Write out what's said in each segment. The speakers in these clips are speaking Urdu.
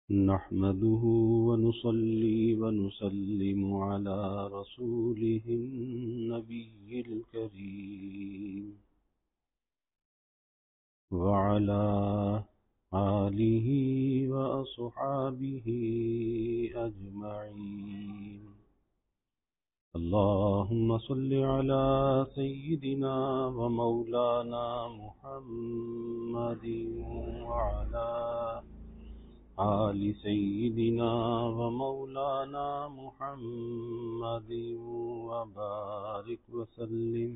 نحمده ونصلي ونسلم على رسوله النبي الكريم وعلى آله وأصحابه أجمعين. اللهم صل على سيدنا ومولانا محمد وعلى آل سيدنا ومولانا محمد وبارك وسلم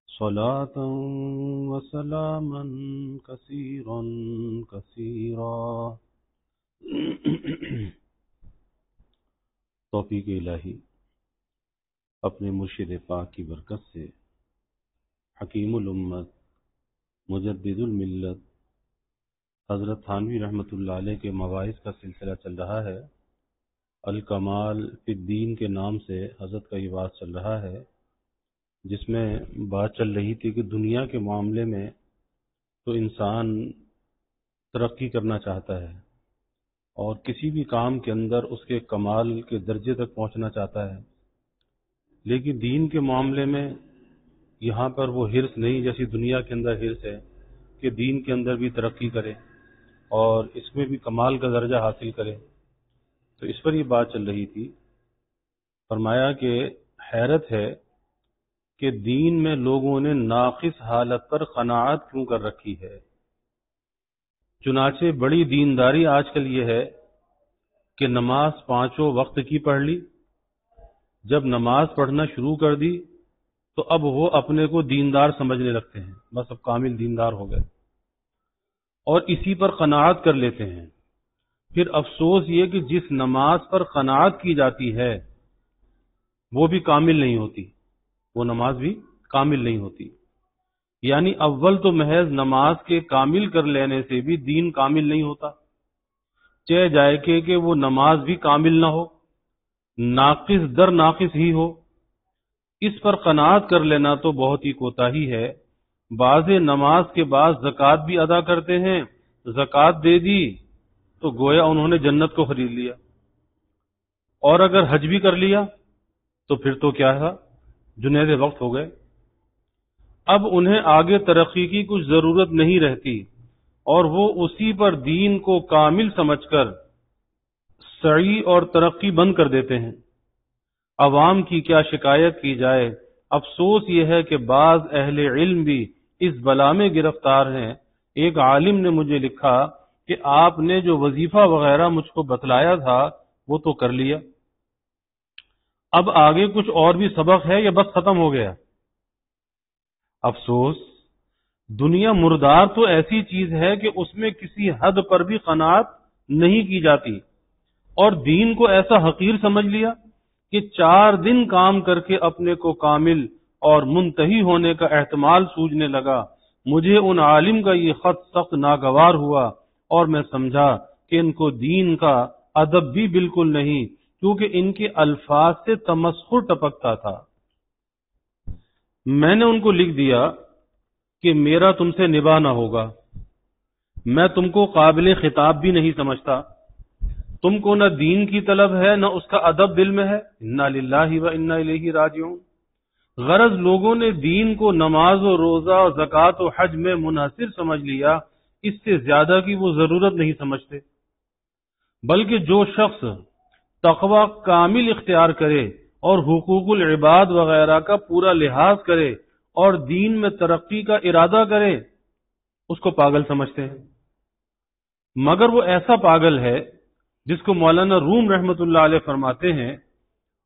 صلاة وسلاما كثيرا كثيرا. توفیق الہی اپنے مرشد پاک کی برکت سے حکیم الامت مجدد الملت حضرت تھانوی رحمۃ اللہ علیہ کے مواعظ کا سلسلہ چل رہا ہے. الکمال فی الدین کے نام سے حضرت کا یہ وعظ چل رہا ہے، جس میں بات چل رہی تھی کہ دنیا کے معاملے میں تو انسان ترقی کرنا چاہتا ہے اور کسی بھی کام کے اندر اس کے کمال کے درجے تک پہنچنا چاہتا ہے، لیکن دین کے معاملے میں یہاں پر وہ حرص نہیں جیسی دنیا کے اندر حرص ہے کہ دین کے اندر بھی ترقی کرے اور اس میں بھی کمال کا درجہ حاصل کرے. تو اس پر یہ بات چل رہی تھی. فرمایا کہ حیرت ہے کہ دین میں لوگوں نے ناقص حالت پر قناعت کیوں کر رکھی ہے. چنانچہ بڑی دینداری آج کل یہ ہے کہ نماز 5 وقت کی پڑھ لی، جب نماز پڑھنا شروع کر دی تو اب وہ اپنے کو دیندار سمجھنے لگتے ہیں، بس اب کامل دیندار ہو گئے اور اسی پر قناعت کر لیتے ہیں. پھر افسوس یہ کہ جس نماز پر قناعت کی جاتی ہے وہ بھی کامل نہیں ہوتی، وہ نماز بھی کامل نہیں ہوتی. یعنی اول تو محض نماز کے کامل کر لینے سے بھی دین کامل نہیں ہوتا، چہ جائے کہ وہ نماز بھی کامل نہ ہو، ناقص در ناقص ہی ہو. اس پر قناعت کر لینا تو بہت ہی کوتاہی ہے. بعض نماز کے بعد زکوٰۃ بھی ادا کرتے ہیں، زکوٰۃ دے دی تو گویا انہوں نے جنت کو خرید لیا، اور اگر حج بھی کر لیا تو پھر تو کیا ہے، جنید وقت ہو گئے. اب انہیں آگے ترقی کی کچھ ضرورت نہیں رہتی اور وہ اسی پر دین کو کامل سمجھ کر سعی اور ترقی بند کر دیتے ہیں. عوام کی کیا شکایت کی جائے. افسوس یہ ہے کہ بعض اہل علم بھی اس بلا میں گرفتار ہیں. ایک عالم نے مجھے لکھا کہ آپ نے جو وظیفہ وغیرہ مجھ کو بتلایا تھا وہ تو کر لیا، اب آگے کچھ اور بھی سبق ہے یا بس ختم ہو گیا. افسوس، دنیا مردار تو ایسی چیز ہے کہ اس میں کسی حد پر بھی قناعت نہیں کی جاتی، اور دین کو ایسا حقیر سمجھ لیا کہ 4 دن کام کر کے اپنے کو کامل اور منتہی ہونے کا احتمال سوچنے لگا. مجھے ان عالم کا یہ خط سخت ناگوار ہوا اور میں سمجھا کہ ان کو دین کا ادب بھی بالکل نہیں، کیونکہ ان کے الفاظ سے تمسخر ٹپکتا تھا. میں نے ان کو لکھ دیا کہ میرا تم سے نباہ نہ ہوگا، میں تم کو قابل خطاب بھی نہیں سمجھتا. تم کو نہ دین کی طلب ہے نہ اس کا ادب دل میں ہے. انا للہ و انا الیہ راجعون. غرض لوگوں نے دین کو نماز و روزہ و زکوٰۃ و حج میں منحصر سمجھ لیا، اس سے زیادہ کی وہ ضرورت نہیں سمجھتے. بلکہ جو شخص تقوی کامل اختیار کرے اور حقوق العباد وغیرہ کا پورا لحاظ کرے اور دین میں ترقی کا ارادہ کرے، اس کو پاگل سمجھتے ہیں. مگر وہ ایسا پاگل ہے جس کو مولانا روم رحمت اللہ علیہ فرماتے ہیں،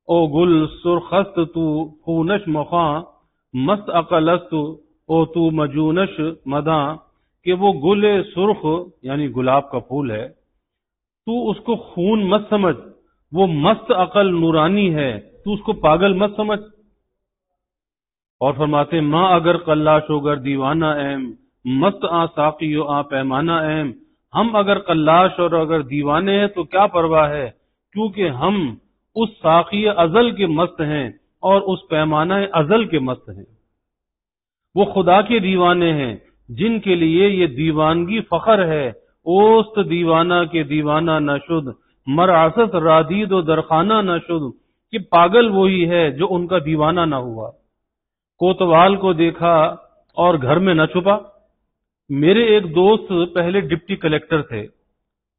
او گل سرخست تو خونش مخاں مست عقلست او تو مجونش مداں، کہ وہ گل سرخ یعنی گلاب کا پھول ہے، تو اس کو خون مت سمجھ، وہ مست عقل نورانی ہے، تو اس کو پاگل مت سمجھ. اور فرماتے ماں اگر قلاش ہوگر دیوانہ ایم مست آ ساقی و آ پیمانہ ایم. ہم اگر قلاش اور اگر دیوانے ہیں تو کیا پرواہ ہے، کیونکہ ہم اس ساقی ازل کے مست ہیں اور اس پیمانہ ازل کے مست ہیں. وہ خدا کے دیوانے ہیں جن کے لیے یہ دیوانگی فخر ہے، اوست دیوانہ کے دیوانہ نہ شد، مرعست رادید و درخانہ نہ شد، کہ پاگل وہی ہے جو ان کا دیوانہ نہ ہوا۔ کوتوال کو دیکھا اور گھر میں نہ چھپا۔ میرے ایک دوست پہلے ڈپٹی کلیکٹر تھے،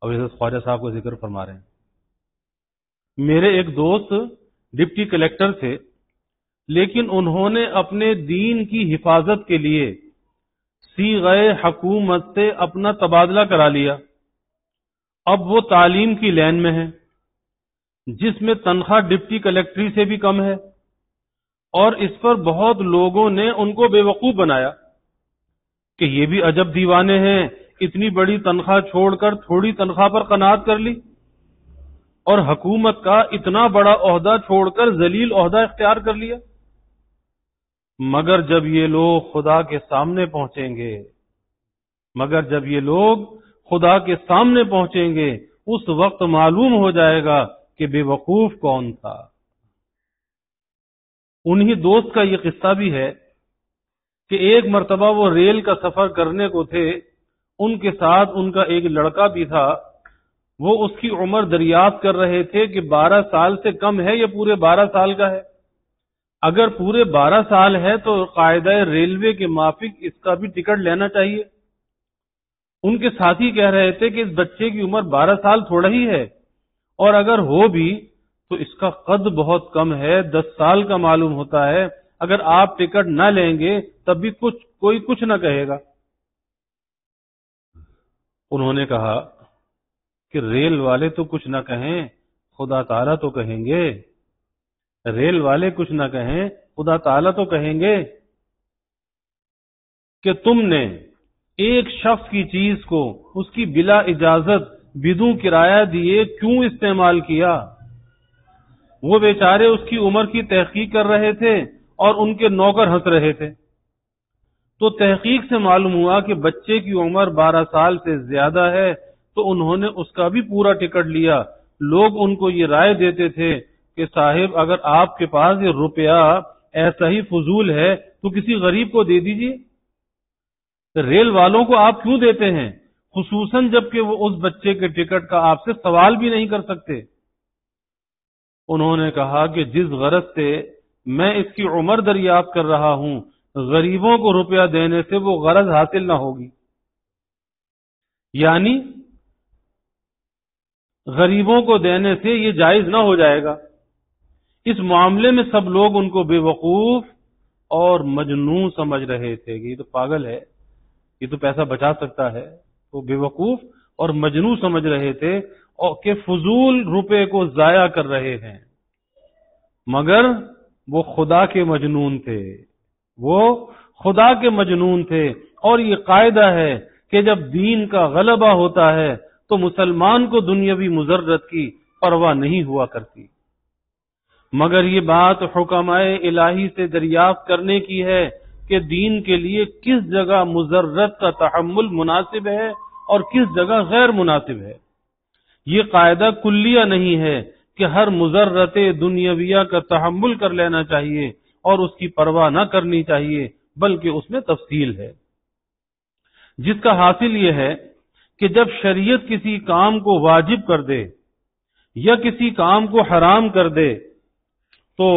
اب حضرت خواجہ صاحب کو ذکر فرما رہے ہیں۔ میرے ایک دوست ڈپٹی کلیکٹر تھے، لیکن انہوں نے اپنے دین کی حفاظت کے لیے صیغہ حکومت سے اپنا تبادلہ کرا لیا۔ اب وہ تعلیم کی لائن میں ہے، جس میں تنخواہ ڈپٹی کلیکٹری سے بھی کم ہے، اور اس پر بہت لوگوں نے ان کو بے وقوف بنایا کہ یہ بھی عجب دیوانے ہیں، اتنی بڑی تنخواہ چھوڑ کر تھوڑی تنخواہ پر قناعت کر لی، اور حکومت کا اتنا بڑا عہدہ چھوڑ کر ذلیل عہدہ اختیار کر لیا۔ مگر جب یہ لوگ خدا کے سامنے پہنچیں گے اس وقت معلوم ہو جائے گا کہ بے وقوف کون تھا۔ انہی دوست کا یہ قصہ بھی ہے کہ ایک مرتبہ وہ ریل کا سفر کرنے کو تھے، ان کے ساتھ ان کا ایک لڑکا بھی تھا۔ وہ اس کی عمر دریافت کر رہے تھے کہ 12 سال سے کم ہے یا پورے 12 سال کا ہے۔ اگر پورے 12 سال ہے تو قاعدہ ریلوے کے موافق اس کا بھی ٹکٹ لینا چاہیے۔ ان کے ساتھی کہہ رہے تھے کہ اس بچے کی عمر 12 سال تھوڑا ہی ہے، اور اگر ہو بھی تو اس کا قد بہت کم ہے، 10 سال کا معلوم ہوتا ہے۔ اگر آپ ٹکٹ نہ لیں گے تب بھی کوئی کچھ نہ کہے گا۔ انہوں نے کہا کہ ریل والے تو کچھ نہ کہیں، خدا تعالیٰ تو کہیں گے۔ ریل والے کچھ نہ کہیں، خدا تعالیٰ تو کہیں گے کہ تم نے ایک شخص کی چیز کو اس کی بلا اجازت بدون کرایہ دیے کیوں استعمال کیا؟ وہ بیچارے اس کی عمر کی تحقیق کر رہے تھے اور ان کے نوکر ہنس رہے تھے۔ تو تحقیق سے معلوم ہوا کہ بچے کی عمر 12 سال سے زیادہ ہے، تو انہوں نے اس کا بھی پورا ٹکٹ لیا۔ لوگ ان کو یہ رائے دیتے تھے کہ صاحب اگر آپ کے پاس یہ روپیہ ایسا ہی فضول ہے تو کسی غریب کو دے دیجئے، ریل والوں کو آپ کیوں دیتے ہیں، خصوصاً جب کہ وہ اس بچے کے ٹکٹ کا آپ سے سوال بھی نہیں کر سکتے۔ انہوں نے کہا کہ جس غرض سے میں اس کی عمر دریافت کر رہا ہوں، غریبوں کو روپیہ دینے سے وہ غرض حاصل نہ ہوگی، یعنی غریبوں کو دینے سے یہ جائز نہ ہو جائے گا۔ اس معاملے میں سب لوگ ان کو بے وقوف اور مجنون سمجھ رہے تھے کہ یہ تو پاگل ہے، یہ تو پیسہ بچا سکتا ہے۔ وہ بے وقوف اور مجنون سمجھ رہے تھے اور کہ فضول روپے کو ضائع کر رہے ہیں، مگر وہ خدا کے مجنون تھے، وہ خدا کے مجنون تھے۔ اور یہ قاعدہ ہے کہ جب دین کا غلبہ ہوتا ہے تو مسلمان کو دنیاوی مضرت کی پرواہ نہیں ہوا کرتی۔ مگر یہ بات حکمائے الہی سے دریافت کرنے کی ہے کہ دین کے لیے کس جگہ مضرت کا تحمل مناسب ہے اور کس جگہ غیر مناسب ہے۔ یہ قاعدہ کلیہ نہیں ہے کہ ہر مضرت دنیاویہ کا تحمل کر لینا چاہیے اور اس کی پرواہ نہ کرنی چاہیے، بلکہ اس میں تفصیل ہے، جس کا حاصل یہ ہے کہ جب شریعت کسی کام کو واجب کر دے یا کسی کام کو حرام کر دے تو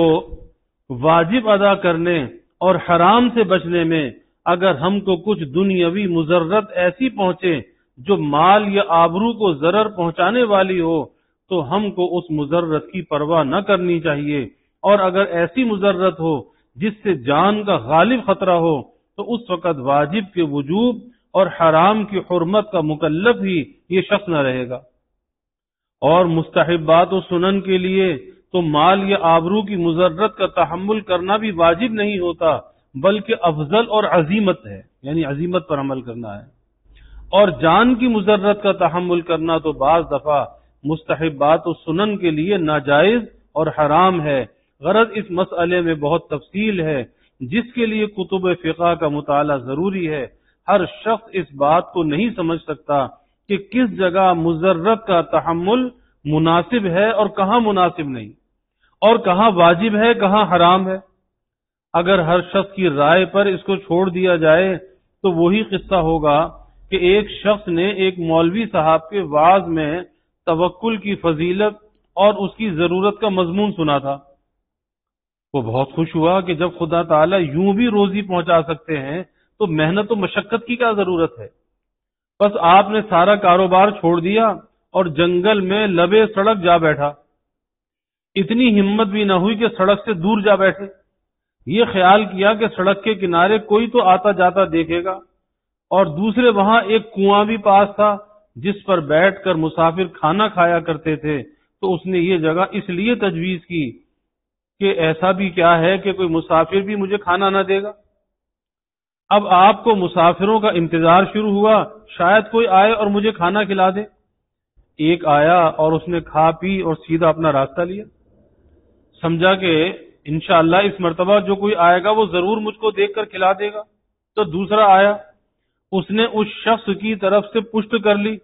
واجب ادا کرنے اور حرام سے بچنے میں اگر ہم کو کچھ دنیاوی مضرت ایسی پہنچے جو مال یا آبرو کو ضرر پہنچانے والی ہو تو ہم کو اس مضرت کی پرواہ نہ کرنی چاہیے، اور اگر ایسی مضرت ہو جس سے جان کا غالب خطرہ ہو تو اس وقت واجب کے وجوب اور حرام کی حرمت کا مکلف ہی یہ شخص نہ رہے گا۔ اور مستحبات و سنن کے لیے تو مال یا آبرو کی مضرت کا تحمل کرنا بھی واجب نہیں ہوتا، بلکہ افضل اور عزیمت ہے، یعنی عزیمت پر عمل کرنا ہے۔ اور جان کی مضرت کا تحمل کرنا تو بعض دفعہ مستحبات و سنن کے لیے ناجائز اور حرام ہے۔ غرض اس مسئلے میں بہت تفصیل ہے، جس کے لیے کتب فقہ کا مطالعہ ضروری ہے۔ ہر شخص اس بات کو نہیں سمجھ سکتا کہ کس جگہ مضرت کا تحمل مناسب ہے اور کہاں مناسب نہیں، اور کہاں واجب ہے کہاں حرام ہے۔ اگر ہر شخص کی رائے پر اس کو چھوڑ دیا جائے تو وہی قصہ ہوگا کہ ایک شخص نے ایک مولوی صاحب کے وعظ میں توکل کی فضیلت اور اس کی ضرورت کا مضمون سنا تھا۔ وہ بہت خوش ہوا کہ جب خدا تعالیٰ یوں بھی روزی پہنچا سکتے ہیں تو محنت و مشقت کی کیا ضرورت ہے۔ بس آپ نے سارا کاروبار چھوڑ دیا اور جنگل میں لبے سڑک جا بیٹھا۔ اتنی ہمت بھی نہ ہوئی کہ سڑک سے دور جا بیٹھے۔ یہ خیال کیا کہ سڑک کے کنارے کوئی تو آتا جاتا دیکھے گا، اور دوسرے وہاں ایک کنواں بھی پاس تھا جس پر بیٹھ کر مسافر کھانا کھایا کرتے تھے، تو اس نے یہ جگہ اس لیے تجویز کی کہ ایسا بھی کیا ہے کہ کوئی مسافر بھی مجھے کھانا نہ دے گا۔ اب آپ کو مسافروں کا انتظار شروع ہوا، شاید کوئی آئے اور مجھے کھانا کھلا دے۔ ایک آیا اور اس نے کھا پی اور سیدھا اپنا راستہ لیا، سمجھا کہ انشاءاللہ اس مرتبہ جو کوئی آئے گا وہ ضرور مجھ کو دیکھ کر کھلا دے گا۔ تو دوسرا آیا، اس نے اس شخص کی طرف سے پشت کر لی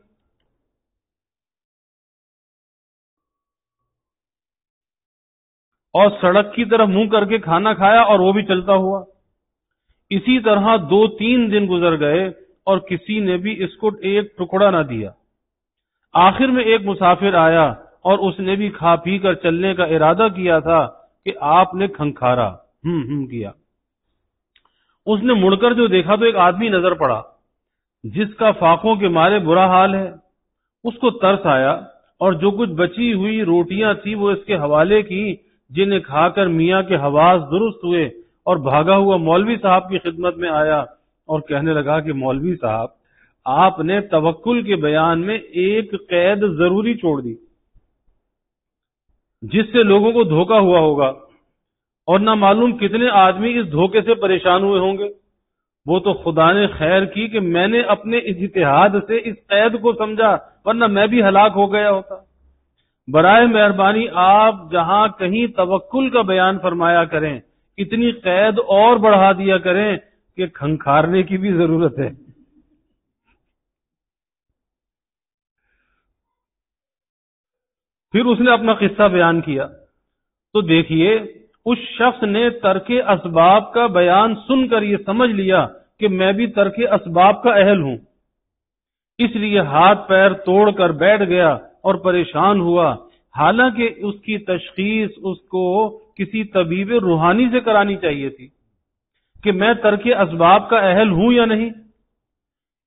اور سڑک کی طرف منہ کر کے کھانا کھایا اور وہ بھی چلتا ہوا۔ اسی طرح 2-3 دن گزر گئے اور کسی نے بھی اس کو ایک ٹکڑا نہ دیا۔ آخر میں ایک مسافر آیا اور اس نے بھی کھا پی کر چلنے کا ارادہ کیا تھا کہ آپ نے کھنکھارا کیا۔ اس نے مڑ کر جو دیکھا تو ایک آدمی نظر پڑا جس کا فاقوں کے مارے برا حال ہے۔ اس کو ترس آیا اور جو کچھ بچی ہوئی روٹیاں تھی وہ اس کے حوالے کی، جنہیں کھا کر میاں کے حواس درست ہوئے، اور بھاگا ہوا مولوی صاحب کی خدمت میں آیا اور کہنے لگا کہ مولوی صاحب، آپ نے توکل کے بیان میں ایک قید ضروری چھوڑ دی جس سے لوگوں کو دھوکا ہوا ہوگا، اور نہ معلوم کتنے آدمی اس دھوکے سے پریشان ہوئے ہوں گے۔ وہ تو خدا نے خیر کی کہ میں نے اپنے اجتہاد سے اس قید کو سمجھا، ورنہ میں بھی ہلاک ہو گیا ہوتا۔ برائے مہربانی آپ جہاں کہیں توکل کا بیان فرمایا کریں، اتنی قید اور بڑھا دیا کریں کہ کھنکھارنے کی بھی ضرورت ہے۔ پھر اس نے اپنا قصہ بیان کیا تو دیکھیے، اس شخص نے ترک اسباب کا بیان سن کر یہ سمجھ لیا کہ میں بھی ترک اسباب کا اہل ہوں، اس لیے ہاتھ پیر توڑ کر بیٹھ گیا اور پریشان ہوا، حالانکہ اس کی تشخیص اس کو کسی طبیب روحانی سے کرانی چاہیے تھی کہ میں ترک اسباب کا اہل ہوں یا نہیں۔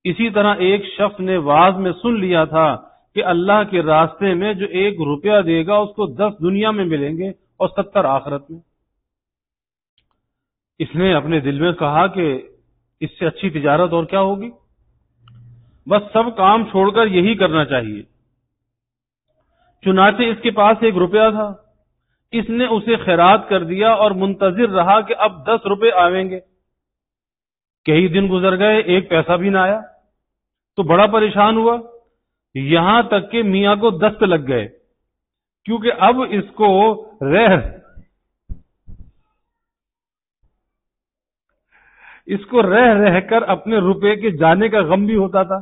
اسی طرح ایک شخص نے وعظ میں سن لیا تھا کہ اللہ کے راستے میں جو 1 روپیہ دے گا اس کو 10 دنیا میں ملیں گے اور 70 آخرت میں۔ اس نے اپنے دل میں کہا کہ اس سے اچھی تجارت اور کیا ہوگی، بس سب کام چھوڑ کر یہی کرنا چاہیے۔ چنانچہ اس کے پاس 1 روپیہ تھا، اس نے اسے خیرات کر دیا اور منتظر رہا کہ اب 10 روپے آئیں گے۔ کئی دن گزر گئے، 1 پیسہ بھی نہ آیا تو بڑا پریشان ہوا، یہاں تک کہ میاں کو دست لگ گئے، کیونکہ اب اس کو رہ کر اپنے روپے کے جانے کا غم بھی ہوتا تھا،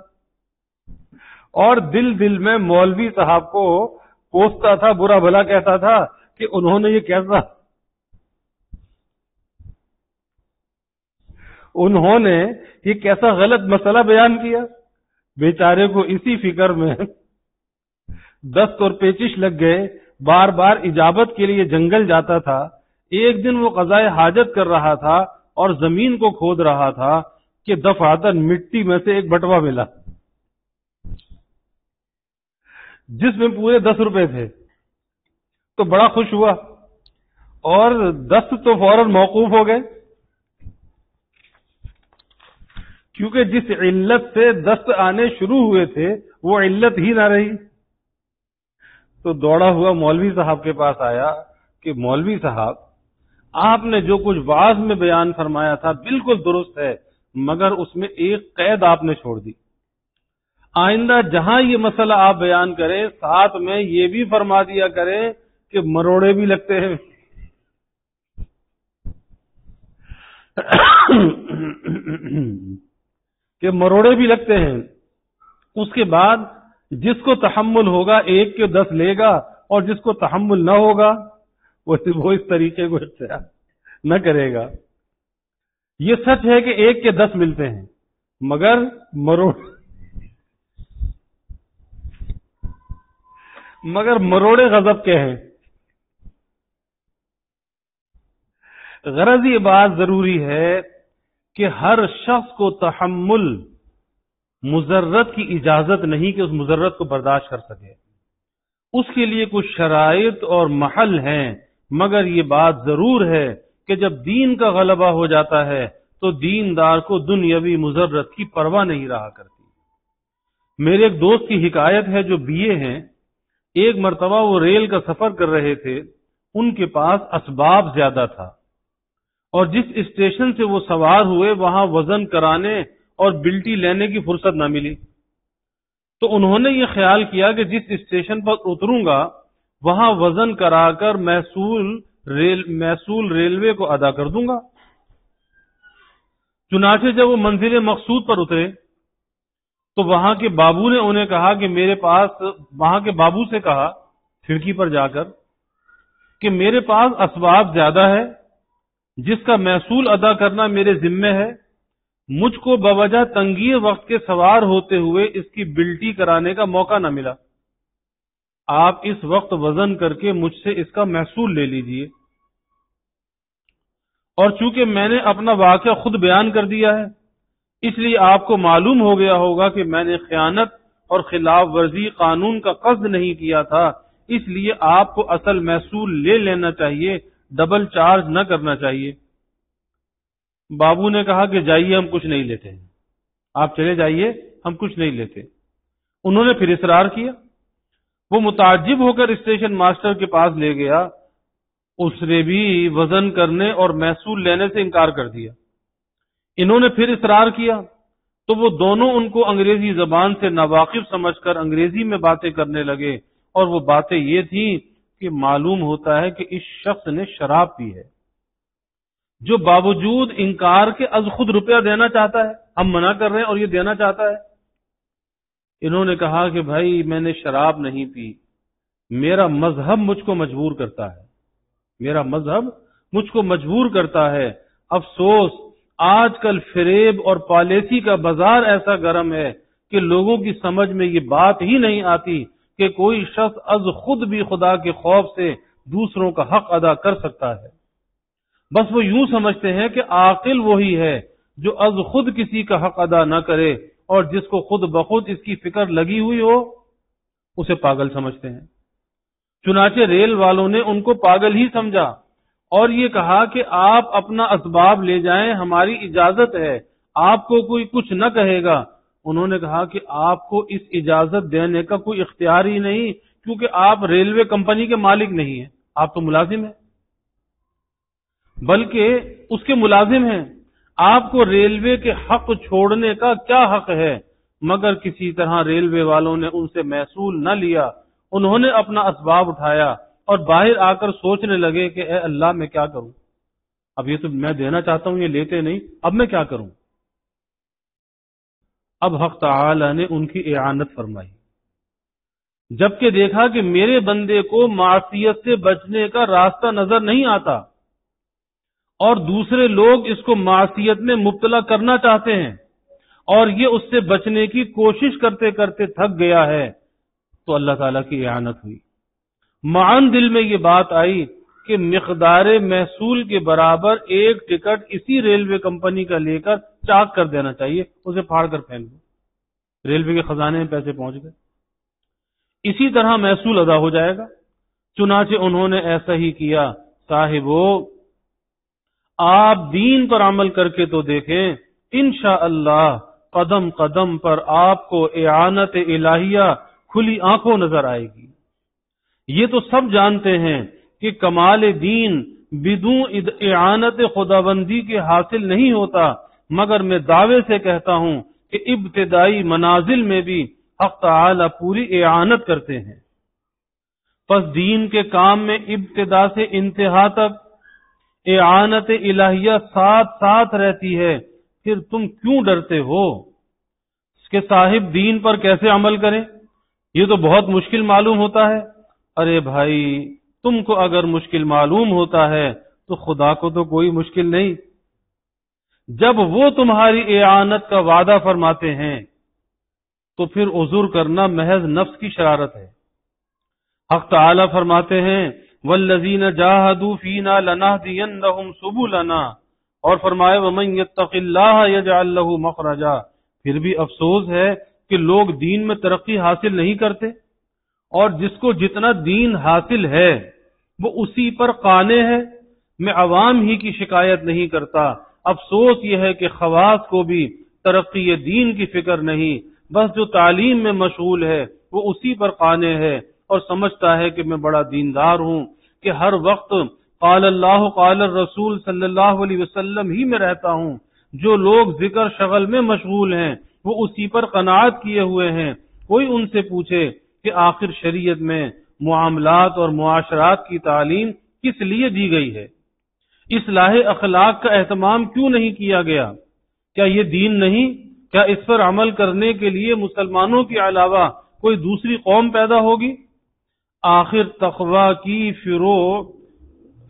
اور دل میں مولوی صاحب کو کوستا تھا، برا بھلا کہتا تھا کہ انہوں نے یہ کیسا غلط مسئلہ بیان کیا۔ بیچارے کو اسی فکر میں دست اور پیچش لگ گئے، بار بار اجابت کے لیے جنگل جاتا تھا۔ ایک دن وہ قضائے حاجت کر رہا تھا اور زمین کو کھود رہا تھا کہ دفعتاً مٹی میں سے ایک بٹوا ملا جس میں پورے 10 روپے تھے، تو بڑا خوش ہوا اور دست تو فوراً موقوف ہو گئے، کیونکہ جس علت سے دست آنے شروع ہوئے تھے وہ علت ہی نہ رہی۔ تو دوڑا ہوا مولوی صاحب کے پاس آیا کہ مولوی صاحب، آپ نے جو کچھ وعظ میں بیان فرمایا تھا بالکل درست ہے، مگر اس میں ایک قید آپ نے چھوڑ دی۔ آئندہ جہاں یہ مسئلہ آپ بیان کریں، ساتھ میں یہ بھی فرما دیا کریں کہ مروڑے بھی لگتے ہیں۔ کہ مروڑے بھی لگتے ہیں۔ اس کے بعد جس کو تحمل ہوگا 1 کے 10 لے گا، اور جس کو تحمل نہ ہوگا وہ اس طریقے کو اختیار نہ کرے گا۔ یہ سچ ہے کہ 1 کے 10 ملتے ہیں، مگر مگر مروڑے غضب کے ہیں. غرض یہ بات ضروری ہے کہ ہر شخص کو تحمل مضرت کی اجازت نہیں کہ اس مضرت کو برداشت کر سکے. اس کے لیے کچھ شرائط اور محل ہیں، مگر یہ بات ضرور ہے کہ جب دین کا غلبہ ہو جاتا ہے تو دیندار کو دنیاوی مضرت کی پرواہ نہیں رہا کرتی. میرے ایک دوست کی حکایت ہے جو BA ہیں. ایک مرتبہ وہ ریل کا سفر کر رہے تھے. ان کے پاس اسباب زیادہ تھا اور جس اسٹیشن سے وہ سوار ہوئے وہاں وزن کرانے اور بلٹی لینے کی فرصت نہ ملی. تو انہوں نے یہ خیال کیا کہ جس اسٹیشن پر اتروں گا وہاں وزن کرا کر محصول ریلوے کو ادا کر دوں گا. چنانچہ جب وہ منزل مقصود پر اترے تو وہاں کے بابو نے انہیں کہا کہ وہاں کے بابو سے کہا کھڑکی پر جا کر کہ میرے پاس اسباب زیادہ ہے جس کا محصول ادا کرنا میرے ذمے ہے. مجھ کو بوجہ تنگی وقت کے سوار ہوتے ہوئے اس کی بلٹی کرانے کا موقع نہ ملا. آپ اس وقت وزن کر کے مجھ سے اس کا محصول لے لیجئے. اور چونکہ میں نے اپنا واقعہ خود بیان کر دیا ہے اس لیے آپ کو معلوم ہو گیا ہوگا کہ میں نے خیانت اور خلاف ورزی قانون کا قصد نہیں کیا تھا. اس لیے آپ کو اصل محصول لے لینا چاہیے، ڈبل چارج نہ کرنا چاہیے. بابو نے کہا کہ جائیے ہم کچھ نہیں لیتے ہیں، آپ چلے جائیے ہم کچھ نہیں لیتے. انہوں نے پھر اصرار کیا. وہ متعجب ہو کر اسٹیشن ماسٹر کے پاس لے گیا. اس نے بھی وزن کرنے اور محصول لینے سے انکار کر دیا. انہوں نے پھر اصرار کیا تو وہ دونوں ان کو انگریزی زبان سے ناواقف سمجھ کر انگریزی میں باتیں کرنے لگے، اور وہ باتیں یہ تھیں کہ معلوم ہوتا ہے کہ اس شخص نے شراب پی ہے، جو باوجود انکار کے از خود روپیہ دینا چاہتا ہے. ہم منع کر رہے ہیں اور یہ دینا چاہتا ہے. انہوں نے کہا کہ بھائی میں نے شراب نہیں پی، میرا مذہب مجھ کو مجبور کرتا ہے، میرا مذہب مجھ کو مجبور کرتا ہے. افسوس آج کل فریب اور پالیسی کا بازار ایسا گرم ہے کہ لوگوں کی سمجھ میں یہ بات ہی نہیں آتی کہ کوئی شخص از خود بھی خدا کے خوف سے دوسروں کا حق ادا کر سکتا ہے. بس وہ یوں سمجھتے ہیں کہ عاقل وہی ہے جو از خود کسی کا حق ادا نہ کرے، اور جس کو خود بخود اس کی فکر لگی ہوئی ہو اسے پاگل سمجھتے ہیں. چنانچہ ریل والوں نے ان کو پاگل ہی سمجھا اور یہ کہا کہ آپ اپنا اسباب لے جائیں، ہماری اجازت ہے، آپ کو کوئی کچھ نہ کہے گا. انہوں نے کہا کہ آپ کو اس اجازت دینے کا کوئی اختیار ہی نہیں، کیونکہ آپ ریلوے کمپنی کے مالک نہیں ہیں، آپ تو ملازم ہیں، بلکہ اس کے ملازم ہیں. آپ کو ریلوے کے حق چھوڑنے کا کیا حق ہے؟ مگر کسی طرح ریلوے والوں نے ان سے محصول نہ لیا. انہوں نے اپنا اسباب اٹھایا اور باہر آ کر سوچنے لگے کہ اے اللہ میں کیا کروں، اب یہ تو میں دینا چاہتا ہوں، یہ لیتے نہیں، اب میں کیا کروں. اب حق تعالی نے ان کی اعانت فرمائی. جبکہ دیکھا کہ میرے بندے کو معصیت سے بچنے کا راستہ نظر نہیں آتا اور دوسرے لوگ اس کو معصیت میں مبتلا کرنا چاہتے ہیں اور یہ اس سے بچنے کی کوشش کرتے کرتے تھک گیا ہے، تو اللہ تعالیٰ کی اعانت ہوئی. معاً دل میں یہ بات آئی کہ مقدار محصول کے برابر ایک ٹکٹ اسی ریلوے کمپنی کا لے کر چاک کر دینا چاہیے، اسے پھاڑ کر پھینک دو. ریلوے کے خزانے میں پیسے پہنچ گئے، اسی طرح محصول ادا ہو جائے گا. چنانچہ انہوں نے ایسا ہی کیا. صاحبو، آپ دین پر عمل کر کے تو دیکھیں، انشاءاللہ قدم قدم پر آپ کو اعانت الہیہ کھلی آنکھوں نظر آئے گی. یہ تو سب جانتے ہیں کہ کمال دین بدون اعانت خداوندی کے حاصل نہیں ہوتا، مگر میں دعوے سے کہتا ہوں کہ ابتدائی منازل میں بھی حق تعالی پوری اعانت کرتے ہیں. پس دین کے کام میں ابتدا سے انتہا تک اعانت الہیہ ساتھ ساتھ رہتی ہے. پھر تم کیوں ڈرتے ہو کہ صاحب دین پر کیسے عمل کریں؟ یہ تو بہت مشکل معلوم ہوتا ہے. ارے بھائی، تم کو اگر مشکل معلوم ہوتا ہے تو خدا کو تو کوئی مشکل نہیں. جب وہ تمہاری اعانت کا وعدہ فرماتے ہیں تو پھر عذر کرنا محض نفس کی شرارت ہے. حق تعالی فرماتے ہیں والذین جاہدوا فینا لنہدینہم سبلنا، اور فرمائے ومن یتق اللہ یجعل لہ مخرجا۔ پھر بھی افسوس ہے کہ لوگ دین میں ترقی حاصل نہیں کرتے، اور جس کو جتنا دین حاصل ہے وہ اسی پر قانع ہے۔ میں عوام ہی کی شکایت نہیں کرتا، افسوس یہ ہے کہ خواص کو بھی ترقی دین کی فکر نہیں، بس جو تعلیم میں مشغول ہے وہ اسی پر قانع ہے اور سمجھتا ہے کہ میں بڑا دیندار ہوں، کہ ہر وقت قال اللہ قال الرسول صلی اللہ علیہ وسلم ہی میں رہتا ہوں۔ جو لوگ ذکر شغل میں مشغول ہیں وہ اسی پر قناعت کیے ہوئے ہیں۔ کوئی ان سے پوچھے کہ آخر شریعت میں معاملات اور معاشرات کی تعلیم کس لیے دی گئی ہے؟ اصلاح اخلاق کا اہتمام کیوں نہیں کیا گیا؟ کیا یہ دین نہیں؟ کیا اس پر عمل کرنے کے لیے مسلمانوں کے علاوہ کوئی دوسری قوم پیدا ہوگی؟ آخر تقوی کی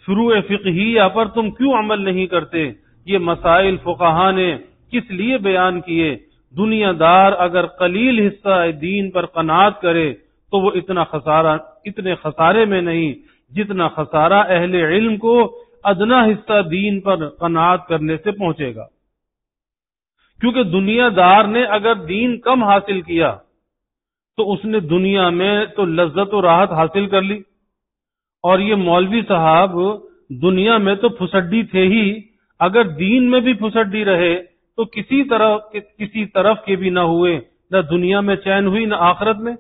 فروع فقہیہ پر تم کیوں عمل نہیں کرتے؟ یہ مسائل فقہا نے کس لیے بیان کیے؟ دنیا دار اگر قلیل حصہ دین پر قناعت کرے تو وہ اتنے خسارے میں نہیں جتنا خسارہ اہل علم کو ادنا حصہ دین پر قناعت کرنے سے پہنچے گا۔ کیونکہ دنیا دار نے اگر دین کم حاصل کیا تو اس نے دنیا میں تو لذت و راحت حاصل کر لی، اور یہ مولوی صاحب دنیا میں تو پھسڈی تھے ہی، اگر دین میں بھی پھسڈی رہے تو کسی طرف کے بھی نہ ہوئے، نہ دنیا میں چین ہوئی نہ آخرت میں،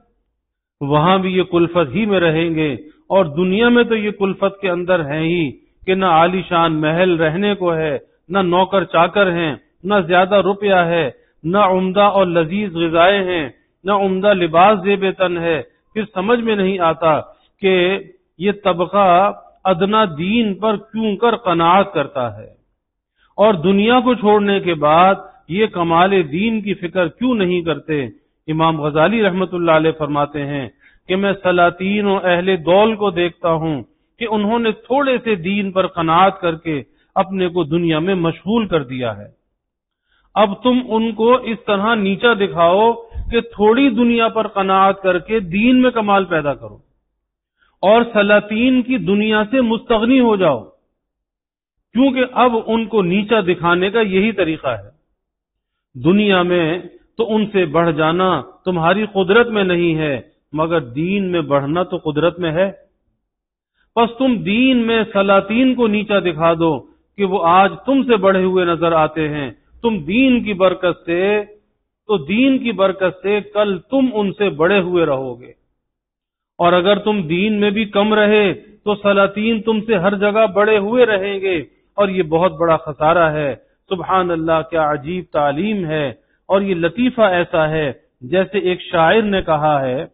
وہاں بھی یہ کلفت ہی میں رہیں گے۔ اور دنیا میں تو یہ کلفت کے اندر ہے ہی کہ نہ عالی شان محل رہنے کو ہے، نہ نوکر چاکر ہیں، نہ زیادہ روپیہ ہے، نہ عمدہ اور لذیذ غذائیں ہیں، نہ عمدہ لباس زیب تن ہے۔ پھر سمجھ میں نہیں آتا کہ یہ طبقہ ادنا دین پر کیوں کر قناعت کرتا ہے، اور دنیا کو چھوڑنے کے بعد یہ کمال دین کی فکر کیوں نہیں کرتے؟ امام غزالی رحمت اللہ علیہ فرماتے ہیں کہ میں سلاطین و اہل دول کو دیکھتا ہوں کہ انہوں نے تھوڑے سے دین پر قناعت کر کے اپنے کو دنیا میں مشغول کر دیا ہے۔ اب تم ان کو اس طرح نیچا دکھاؤ کہ تھوڑی دنیا پر قناعت کر کے دین میں کمال پیدا کرو، اور سلاطین کی دنیا سے مستغنی ہو جاؤ، کیونکہ اب ان کو نیچا دکھانے کا یہی طریقہ ہے۔ دنیا میں تو ان سے بڑھ جانا تمہاری قدرت میں نہیں ہے، مگر دین میں بڑھنا تو قدرت میں ہے۔ پس تم دین میں سلاطین کو نیچا دکھا دو کہ وہ آج تم سے بڑھے ہوئے نظر آتے ہیں، تم دین کی برکت سے کل تم ان سے بڑے ہوئے رہو گے، اور اگر تم دین میں بھی کم رہے تو سلاطین تم سے ہر جگہ بڑے ہوئے رہیں گے، اور یہ بہت بڑا خسارہ ہے۔ سبحان اللہ، کیا عجیب تعلیم ہے، اور یہ لطیفہ ایسا ہے جیسے ایک شاعر نے کہا ہے،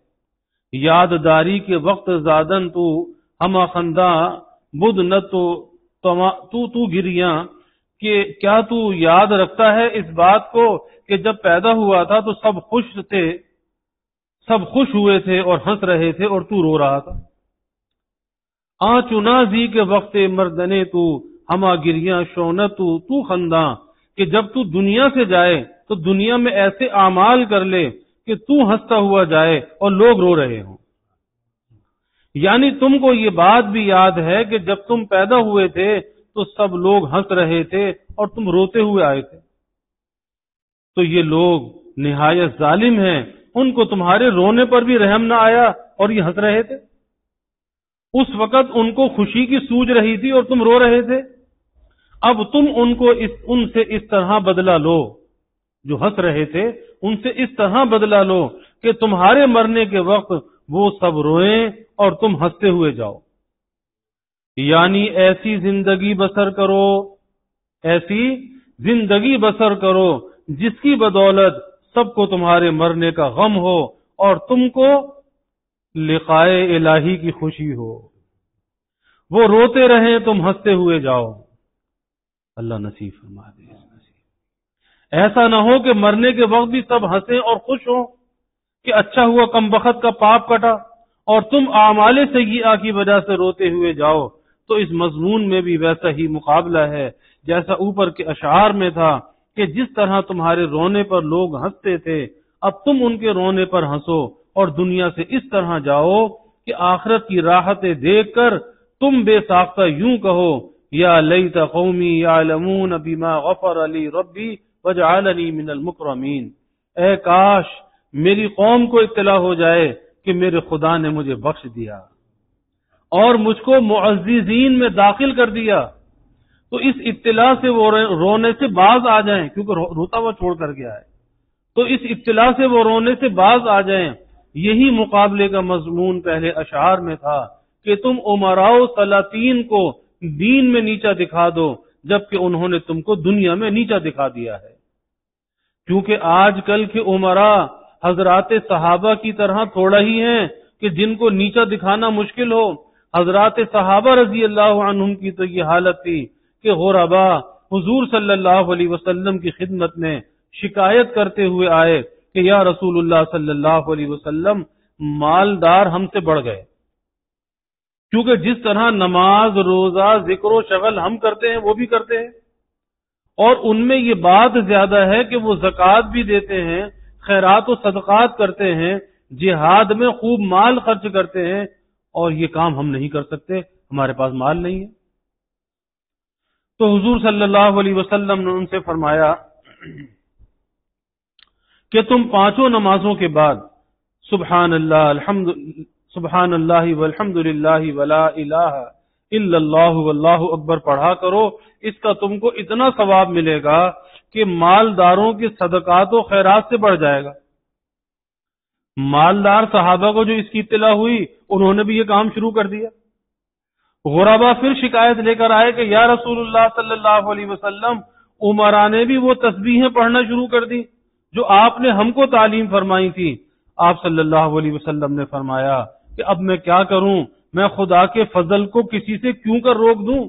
یاد داری کے وقت زادن تو ہما خنداں بدھ نہ تو گریاں، کہ کیا تو یاد رکھتا ہے اس بات کو کہ جب پیدا ہوا تھا تو سب خوش ہوئے تھے اور ہنس رہے تھے اور تو رو رہا تھا۔ چنازی کے وقت مردنے تو ہما گریاں شونت تو خنداں، کہ جب تو دنیا سے جائے تو دنیا میں ایسے اعمال کر لے کہ تو ہنستا ہوا جائے اور لوگ رو رہے ہوں۔ یعنی تم کو یہ بات بھی یاد ہے کہ جب تم پیدا ہوئے تھے تو سب لوگ ہنس رہے تھے اور تم روتے ہوئے آئے تھے۔ تو یہ لوگ نہایت ظالم ہیں، ان کو تمہارے رونے پر بھی رحم نہ آیا اور یہ ہنس رہے تھے۔ اس وقت ان کو خوشی کی سوج رہی تھی اور تم رو رہے تھے۔ اب تم ان سے اس طرح بدلہ لو، جو ہنس رہے تھے ان سے اس طرح بدلہ لو کہ تمہارے مرنے کے وقت وہ سب روئیں اور تم ہنستے ہوئے جاؤ۔ یعنی ایسی زندگی بسر کرو جس کی بدولت سب کو تمہارے مرنے کا غم ہو اور تم کو لقائے الہی کی خوشی ہو۔ وہ روتے رہیں، تم ہنستے ہوئے جاؤ۔ اللہ نصیب فرما دے۔ ایسا نہ ہو کہ مرنے کے وقت بھی سب ہنسیں اور خوش ہوں کہ اچھا ہوا کم بخت کا پاپ کٹا، اور تم اعمال سیئہ کی وجہ سے روتے ہوئے جاؤ۔ تو اس مضمون میں بھی ویسا ہی مقابلہ ہے جیسا اوپر کے اشعار میں تھا کہ جس طرح تمہارے رونے پر لوگ ہنستے تھے اب تم ان کے رونے پر ہنسو، اور دنیا سے اس طرح جاؤ کہ آخرت کی راحتیں دیکھ کر تم بے ساختہ یوں کہو یا لیت قومی یعلمون بما غفر لی ربی وجعلنی من المکرمین، اے کاش میری قوم کو اطلاع ہو جائے کہ میرے خدا نے مجھے بخش دیا اور مجھ کو معززین میں داخل کر دیا۔ تو اس اطلاع سے وہ رونے سے باز آ جائیں، کیونکہ روتا ہوا چھوڑ کر گیا ہے، تو اس اطلاع سے وہ رونے سے باز آ جائیں۔ یہی مقابلے کا مضمون پہلے اشعار میں تھا کہ تم امراء و سلاطین کو دین میں نیچا دکھا دو جبکہ انہوں نے تم کو دنیا میں نیچا دکھا دیا ہے۔ کیونکہ آج کل کے امراء حضرات صحابہ کی طرح تھوڑا ہی ہیں کہ جن کو نیچا دکھانا مشکل ہو۔ حضرات صحابہ رضی اللہ عنہم کی تو یہ حالت تھی کہ غربا حضور صلی اللہ علیہ وسلم کی خدمت میں شکایت کرتے ہوئے آئے کہ یا رسول اللہ صلی اللہ علیہ وسلم، مالدار ہم سے بڑھ گئے، کیونکہ جس طرح نماز، روزہ، ذکر و شغل ہم کرتے ہیں وہ بھی کرتے ہیں، اور ان میں یہ بات زیادہ ہے کہ وہ زکوٰۃ بھی دیتے ہیں، خیرات و صدقات کرتے ہیں، جہاد میں خوب مال خرچ کرتے ہیں، اور یہ کام ہم نہیں کر سکتے، ہمارے پاس مال نہیں ہے۔ تو حضور صلی اللہ علیہ وسلم نے ان سے فرمایا کہ تم پانچوں نمازوں کے بعد سبحان اللہ والحمد للہ ولا الہ الا اللہ واللہ اکبر پڑھا کرو، اس کا تم کو اتنا ثواب ملے گا کہ مالداروں کے صدقات و خیرات سے بڑھ جائے گا۔ مالدار صحابہ کو جو اس کی اطلاع ہوئی انہوں نے بھی یہ کام شروع کر دیا۔ غربا پھر شکایت لے کر آئے کہ یا رسول اللہ صلی اللہ علیہ وسلم، عمرا نے بھی وہ تسبیحیں پڑھنا شروع کر دی جو آپ نے ہم کو تعلیم فرمائی تھی۔ آپ صلی اللہ علیہ وسلم نے فرمایا کہ اب میں کیا کروں، میں خدا کے فضل کو کسی سے کیوں کر روک دوں؟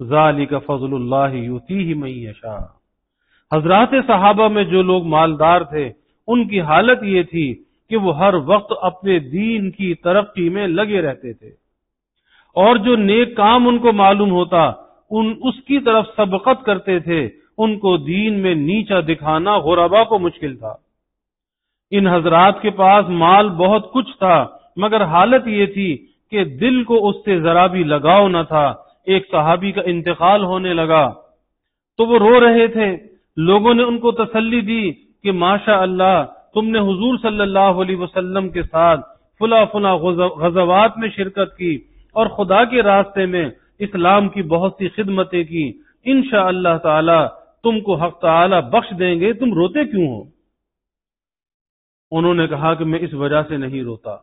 ذالک فضل اللہ یؤتیہ من یشاء۔ حضرات صحابہ میں جو لوگ مالدار تھے ان کی حالت یہ تھی کہ وہ ہر وقت اپنے دین کی ترقی میں لگے رہتے تھے، اور جو نیک کام ان کو معلوم ہوتا اس کی طرف سبقت کرتے تھے۔ ان کو دین میں نیچا دکھانا غربا کو مشکل تھا۔ ان حضرات کے پاس مال بہت کچھ تھا، مگر حالت یہ تھی کہ دل کو اس سے ذرا بھی لگاؤ نہ تھا۔ ایک صحابی کا انتقال ہونے لگا تو وہ رو رہے تھے، لوگوں نے ان کو تسلی دی کہ ماشاء اللہ تم نے حضور صلی اللہ علیہ وسلم کے ساتھ فلاں فلاں غزوات میں شرکت کی اور خدا کے راستے میں اسلام کی بہت سی خدمتیں کی، انشاءاللہ تعالی تم کو حق تعالی بخش دیں گے، تم روتے کیوں ہو؟ انہوں نے کہا کہ میں اس وجہ سے نہیں روتا،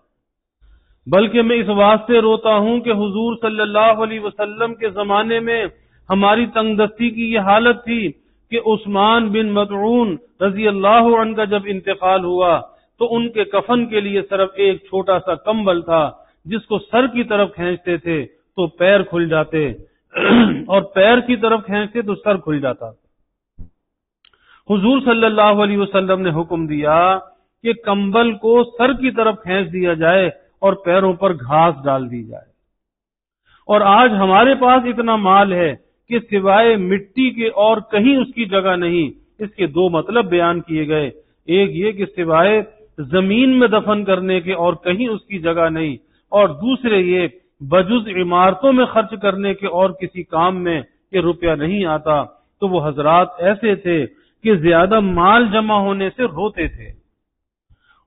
بلکہ میں اس واسطے روتا ہوں کہ حضور صلی اللہ علیہ وسلم کے زمانے میں ہماری تنگ دستی کی یہ حالت تھی کہ عثمان بن مطعون رضی اللہ عنہ کا جب انتقال ہوا تو ان کے کفن کے لیے صرف ایک چھوٹا سا کمبل تھا، جس کو سر کی طرف کھینچتے تھے تو پیر کھل جاتے اور پیر کی طرف کھینچتے تو سر کھل جاتا۔ حضور صلی اللہ علیہ وسلم نے حکم دیا کہ کمبل کو سر کی طرف کھینچ دیا جائے اور پیروں پر گھاس ڈال دی جائے۔ اور آج ہمارے پاس اتنا مال ہے کہ سوائے مٹی کے اور کہیں اس کی جگہ نہیں۔ اس کے دو مطلب بیان کیے گئے، ایک یہ کہ سوائے زمین میں دفن کرنے کے اور کہیں اس کی جگہ نہیں، اور دوسرے یہ بجز عمارتوں میں خرچ کرنے کے اور کسی کام میں یہ روپیہ نہیں آتا۔ تو وہ حضرات ایسے تھے کہ زیادہ مال جمع ہونے سے روتے تھے،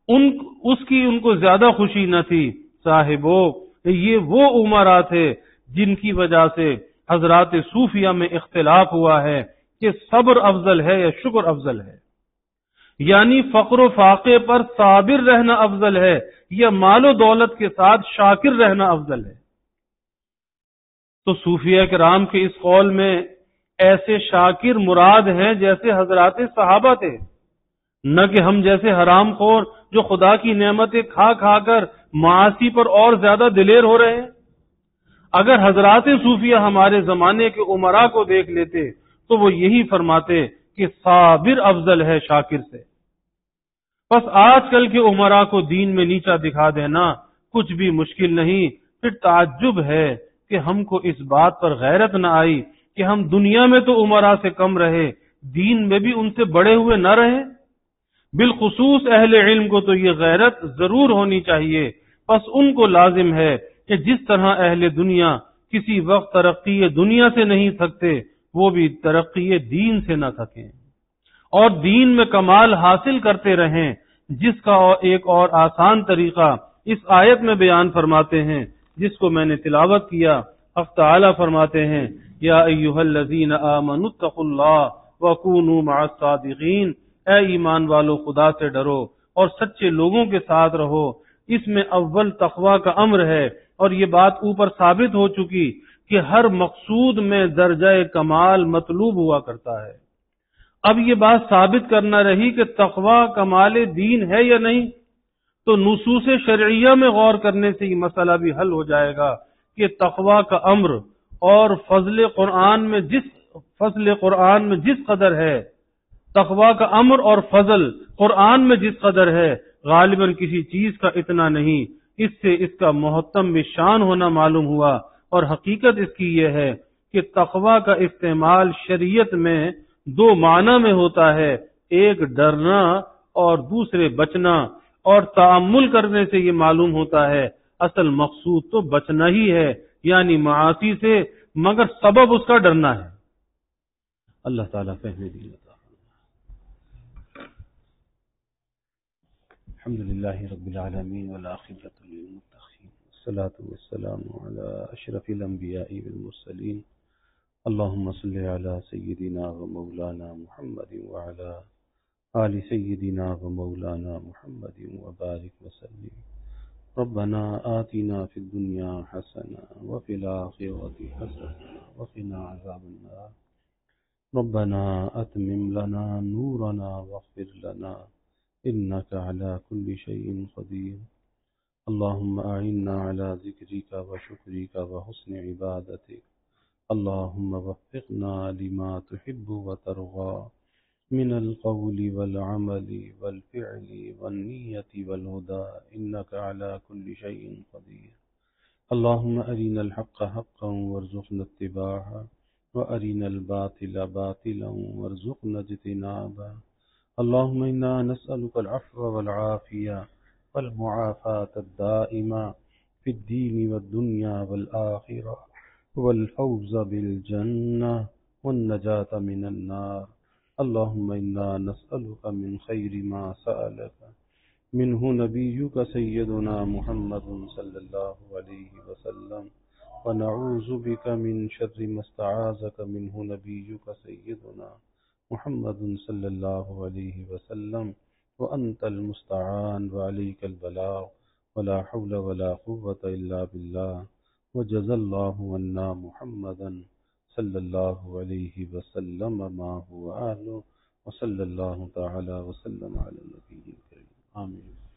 ان کو زیادہ خوشی نہ تھی۔ صاحبو، یہ وہ امراء تھے جن کی وجہ سے حضرات صوفیہ میں اختلاف ہوا ہے کہ صبر افضل ہے یا شکر افضل ہے، یعنی فقر و فاقے پر صابر رہنا افضل ہے یا مال و دولت کے ساتھ شاکر رہنا افضل ہے۔ تو صوفیہ کرام کے اس قول میں ایسے شاکر مراد ہیں جیسے حضرات صحابہ تھے، نہ کہ ہم جیسے حرام خور جو خدا کی نعمتیں کھا کھا کر معاصی پر اور زیادہ دلیر ہو رہے ہیں۔ اگر حضرات صوفیہ ہمارے زمانے کے امراء کو دیکھ لیتے تو وہ یہی فرماتے کہ صابر افضل ہے شاکر سے۔ بس آج کل کے امراء کو دین میں نیچا دکھا دینا کچھ بھی مشکل نہیں۔ پھر تعجب ہے کہ ہم کو اس بات پر غیرت نہ آئی کہ ہم دنیا میں تو امراء سے کم رہے، دین میں بھی ان سے بڑے ہوئے نہ رہے۔ بالخصوص اہل علم کو تو یہ غیرت ضرور ہونی چاہیے، پس ان کو لازم ہے کہ جس طرح اہل دنیا کسی وقت ترقی دنیا سے نہیں تھکتے، وہ بھی ترقی دین سے نہ تھکیں اور دین میں کمال حاصل کرتے رہیں، جس کا ایک اور آسان طریقہ اس آیت میں بیان فرماتے ہیں جس کو میں نے تلاوت کیا۔ حق تعالی فرماتے ہیں یا ایھا الذین آمنوا اتقوا اللہ وکونوا مع الصادقین، اے ایمان والو خدا سے ڈرو اور سچے لوگوں کے ساتھ رہو۔ اس میں اول تقوی کا امر ہے، اور یہ بات اوپر ثابت ہو چکی کہ ہر مقصود میں درجہ کمال مطلوب ہوا کرتا ہے۔ اب یہ بات ثابت کرنا رہی کہ تقوی کمال دین ہے یا نہیں، تو نصوص شرعیہ میں غور کرنے سے یہ مسئلہ بھی حل ہو جائے گا کہ تقوی کا امر اور فضل قرآن میں جس قدر ہے، تقوی کا امر اور فضل قرآن میں جس قدر ہے، غالباً کسی چیز کا اتنا نہیں۔ اس سے اس کا محتم شان ہونا معلوم ہوا، اور حقیقت اس کی یہ ہے کہ تقوی کا استعمال شریعت میں دو معنی میں ہوتا ہے، ایک ڈرنا اور دوسرے بچنا، اور تأمل کرنے سے یہ معلوم ہوتا ہے اصل مقصود تو بچنا ہی ہے، یعنی معاصی سے، مگر سبب اس کا ڈرنا ہے۔ اللہ تعالیٰ فہم دی عطا فرمائے۔ الحمد للہ رب العالمین والعاقبۃ للمتقین، والصلاة والسلام علی اشرف الانبیاء والمرسلین، اللہم صل علی سیدنا و مولانا محمد وعلی آل سیدنا و مولانا محمد وبارک وسلم۔ ربنا آتنا فی الدنیا حسنہ وفی الآخرۃ حسنہ وقنا عذاب النار۔ ربنا اتمم لنا نورنا واغفر لنا انك على كل شيء قدير۔ اللهم اعنا على ذكرك وشكرك وحسن عبادتك۔ اللهم وفقنا لما تحب وترضى من القول والعمل والفعل والنية والهدى إنك على كل شيء قدير۔ اللهم أرنا الحق حقا وارزقنا اتباعه، وأرنا الباطل باطلا وارزقنا اجتنابه۔ اللهم إنا نسألك العفو والعافية والمعافاة الدائمة في الدين والدنيا والآخرة، والفوز بالجنة والنجاة من النار۔ اللهم إنا نسألك من خير ما سألك منه نبيك سيدنا محمد صلى الله عليه وسلم، ونعوذ بك من شر ما استعاذك منه نبيك سيدنا محمد صلى الله عليه وسلم، وأنت المستعان وعليك البلاغ، ولا حول ولا قوة إلا بالله۔ وجزى الله عنا محمدا صلى الله عليه وسلم ما هو أهله، وصلى الله تعالى وسلم على النبي الكريم، آمين۔